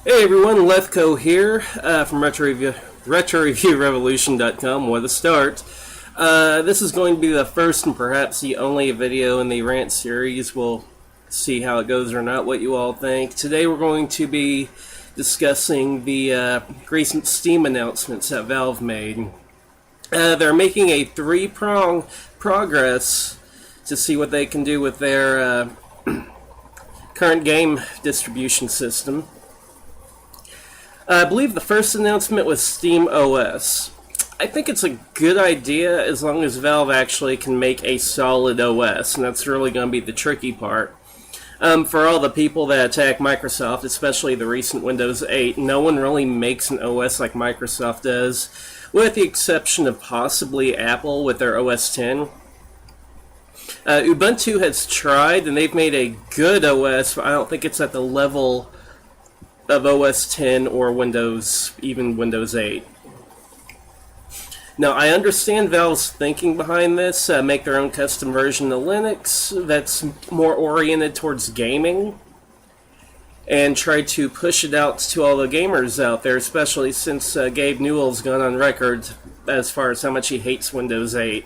Hey everyone, Leathco here from RetroReviewRevolution.com. What a start. This is going to be the first and perhaps the only video in the Rant series. We'll see how it goes or not, what you all think. Today we're going to be discussing the recent Steam announcements that Valve made. They're making a three-prong progress to see what they can do with their current game distribution system. I believe the first announcement was Steam OS. I think it's a good idea as long as Valve actually can make a solid OS, and that's really going to be the tricky part. For all the people that attack Microsoft, especially the recent Windows 8, no one really makes an OS like Microsoft does, with the exception of possibly Apple with their OS 10. Ubuntu has tried, and they've made a good OS, but I don't think it's at the level of OS 10 or even Windows 8. Now, I understand Valve's thinking behind this, make their own custom version of Linux that's more oriented towards gaming, and try to push it out to all the gamers out there, especially since Gabe Newell's gone on record as far as how much he hates Windows 8.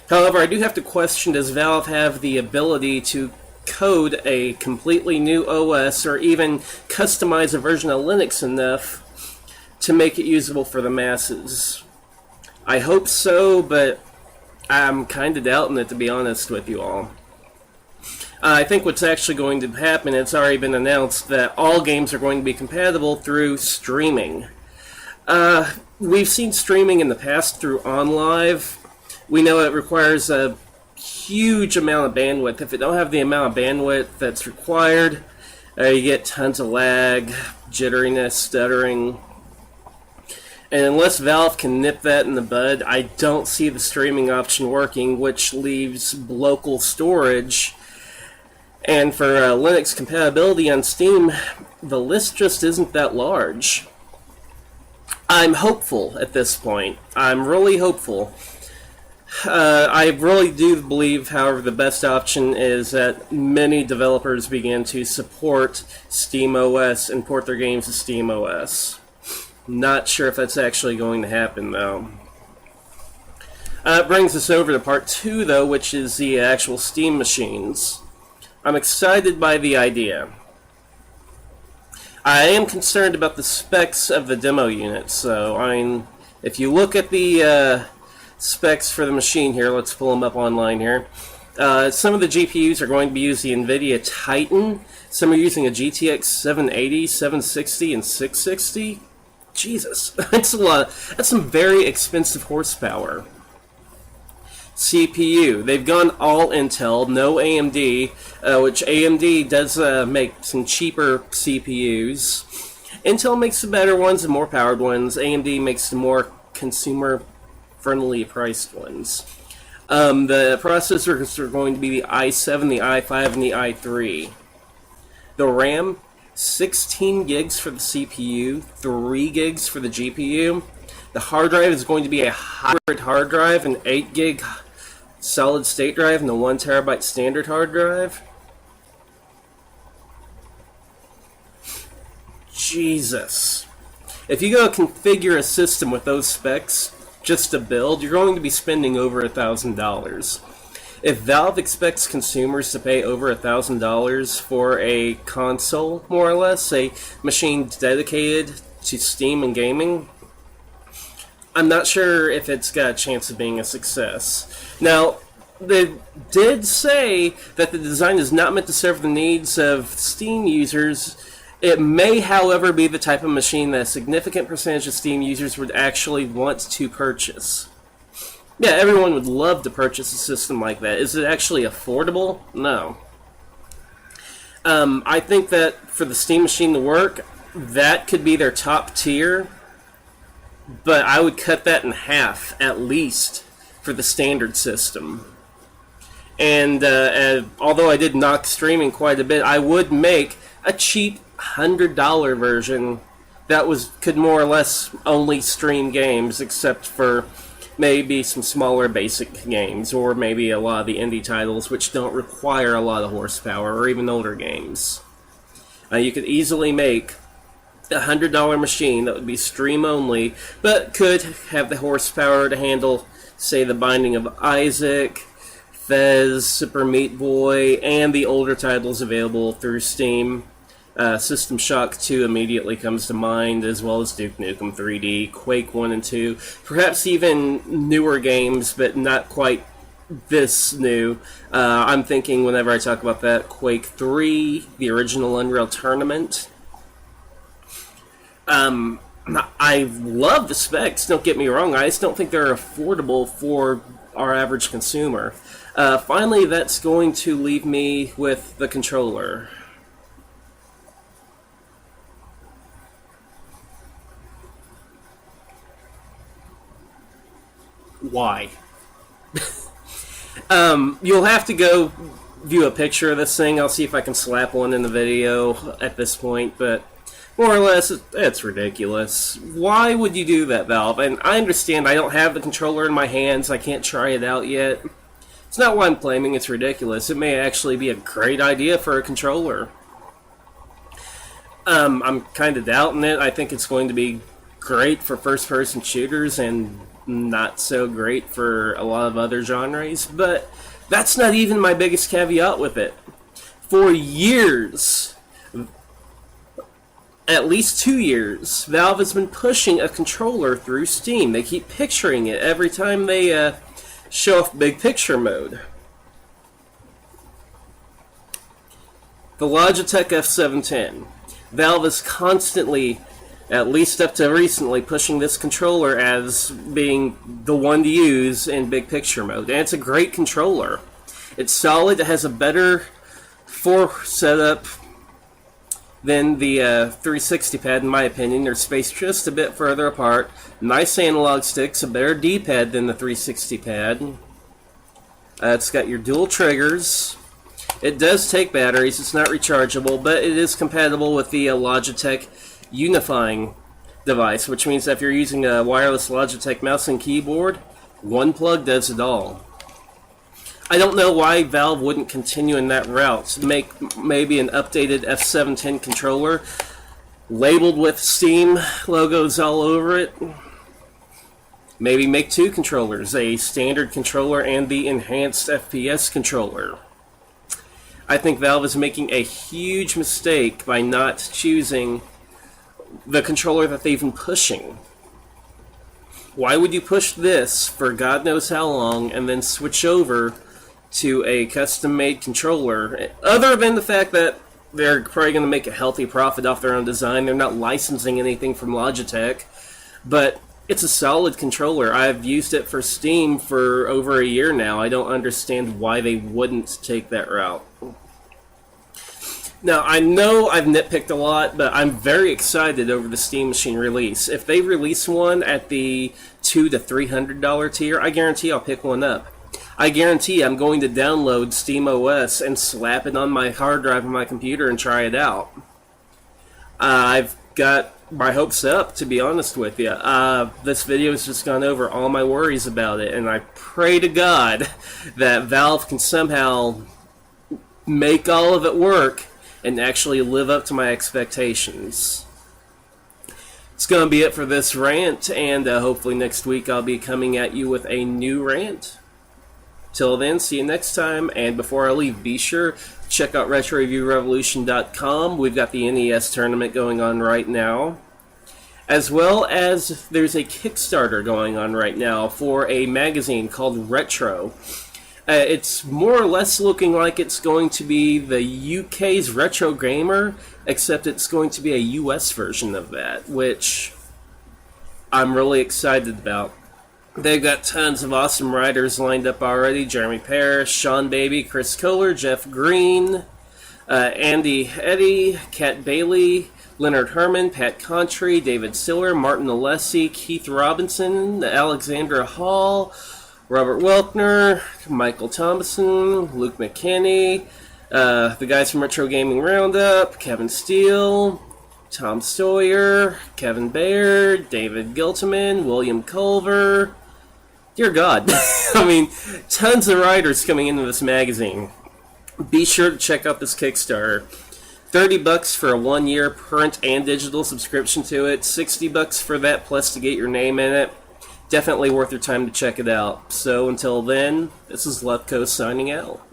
However, I do have to question, does Valve have the ability to code a completely new OS or even customize a version of Linux enough to make it usable for the masses? I hope so, but I'm kind of doubting it, to be honest with you all. I think what's actually going to happen, it's already been announced that all games are going to be compatible through streaming. We've seen streaming in the past through OnLive. We know it requires a huge amount of bandwidth. If it don't have the amount of bandwidth that's required, you get tons of lag, jitteriness, stuttering. And unless Valve can nip that in the bud, I don't see the streaming option working, which leaves local storage. And for Linux compatibility on Steam, the list just isn't that large. I'm hopeful at this point. I'm really hopeful. I really do believe, however, the best option is that many developers begin to support SteamOS and port their games to SteamOS. Not sure if that's actually going to happen, though. It brings us over to part 2, though, which is the actual Steam machines. I'm excited by the idea. I am concerned about the specs of the demo units, so, I mean, if you look at the specs for the machine here, let's pull them up online here. Some of the GPUs are going to be using the NVIDIA Titan. Some are using a GTX 780, 760, and 660. Jesus, that's a lot. That's some very expensive horsepower. CPU, they've gone all Intel, no AMD, which AMD does make some cheaper CPUs. Intel makes the better ones and more powered ones. AMD makes the more consumer-friendly priced ones. The processors are going to be the i7, the i5, and the i3. The RAM, 16 gigs for the CPU, 3 gigs for the GPU. The hard drive is going to be a hybrid hard drive, an 8 gig solid state drive, and a 1 terabyte standard hard drive. Jesus. If you go configure a system with those specs just to build, you're going to be spending over $1,000. If Valve expects consumers to pay over $1,000 for a console, more or less, a machine dedicated to Steam and gaming, I'm not sure if it's got a chance of being a success. Now, they did say that the design is not meant to serve the needs of Steam users. It may, however, be the type of machine that a significant percentage of Steam users would actually want to purchase. Yeah, everyone would love to purchase a system like that. Is it actually affordable? No. I think that for the Steam machine to work, that could be their top tier, but I would cut that in half, at least, for the standard system. And although I did knock streaming quite a bit, I would make a cheap $100 version that could more or less only stream games, except for maybe some smaller basic games, or maybe a lot of the indie titles which don't require a lot of horsepower, or even older games. You could easily make $100 machine that would be stream only, but could have the horsepower to handle, say, the Binding of Isaac, Fez, Super Meat Boy, and the older titles available through Steam. System Shock 2 immediately comes to mind, as well as Duke Nukem 3D, Quake 1 and 2, perhaps even newer games, but not quite this new. I'm thinking, whenever I talk about that, Quake 3, the original Unreal Tournament. I love the specs, don't get me wrong, I just don't think they're affordable for our average consumer. Finally, that's going to leave me with the controller. Why? You'll have to go view a picture of this thing. I'll see if I can slap one in the video at this point, but more or less, it's ridiculous. Why would you do that, Valve? And I understand I don't have the controller in my hands. I can't try it out yet. It's not why I'm claiming it's ridiculous. It may actually be a great idea for a controller. I'm kind of doubting it. I think it's going to be great for first-person shooters and not so great for a lot of other genres, but that's not even my biggest caveat with it. For years, at least 2 years, Valve has been pushing a controller through Steam. They keep picturing it every time they show off big picture mode. The Logitech F710. Valve is constantly, at least up to recently, pushing this controller as being the one to use in big picture mode. And it's a great controller. It's solid. It has a better setup than the 360 pad, in my opinion. They're spaced just a bit further apart. Nice analog sticks, a better D-pad than the 360 pad. It's got your dual triggers. It does take batteries. It's not rechargeable, but it is compatible with the Logitech unifying device, which means that if you're using a wireless Logitech mouse and keyboard, one plug does it all. I don't know why Valve wouldn't continue in that route. Make maybe an updated F710 controller labeled with Steam logos all over it. Maybe make two controllers, a standard controller and the enhanced FPS controller. I think Valve is making a huge mistake by not choosing the controller that they've been pushing. Why would you push this for God knows how long and then switch over to a custom-made controller, other than the fact that they're probably going to make a healthy profit off their own design? They're not licensing anything from Logitech, but it's a solid controller. I've used it for Steam for over a year now. I don't understand why they wouldn't take that route. Now, I know I've nitpicked a lot, but I'm very excited over the Steam Machine release. If they release one at the $200 to $300 tier, I guarantee I'll pick one up. I guarantee I'm going to download Steam OS and slap it on my hard drive on my computer and try it out. I've got my hopes up, to be honest with you. This video has just gone over all my worries about it, and I pray to God that Valve can somehow make all of it work and actually live up to my expectations. It's going to be it for this rant, and hopefully next week I'll be coming at you with a new rant. Till then, see you next time, and before I leave, be sure to check out RetroReviewRevolution.com. We've got the NES tournament going on right now, as well as there's a Kickstarter going on right now for a magazine called Retro. It's more or less looking like it's going to be the UK's Retro Gamer, except it's going to be a US version of that, which I'm really excited about. They've got tons of awesome writers lined up already. Jeremy Parrish, Sean Baby, Chris Kohler, Jeff Green, Andy Eddy, Kat Bailey, Leonard Herman, Pat Contry, David Siller, Martin Alessi, Keith Robinson, Alexandra Hall, Robert Welkner, Michael Thomason, Luke McKinney, the guys from Retro Gaming Roundup, Kevin Steele, Tom Sawyer, Kevin Baird, David Giltiman, William Culver. Dear God. I mean, tons of writers coming into this magazine. Be sure to check out this Kickstarter. $30 for a 1-year print and digital subscription to it. $60 for that plus to get your name in it. Definitely worth your time to check it out. So until then, this is Leathco signing out.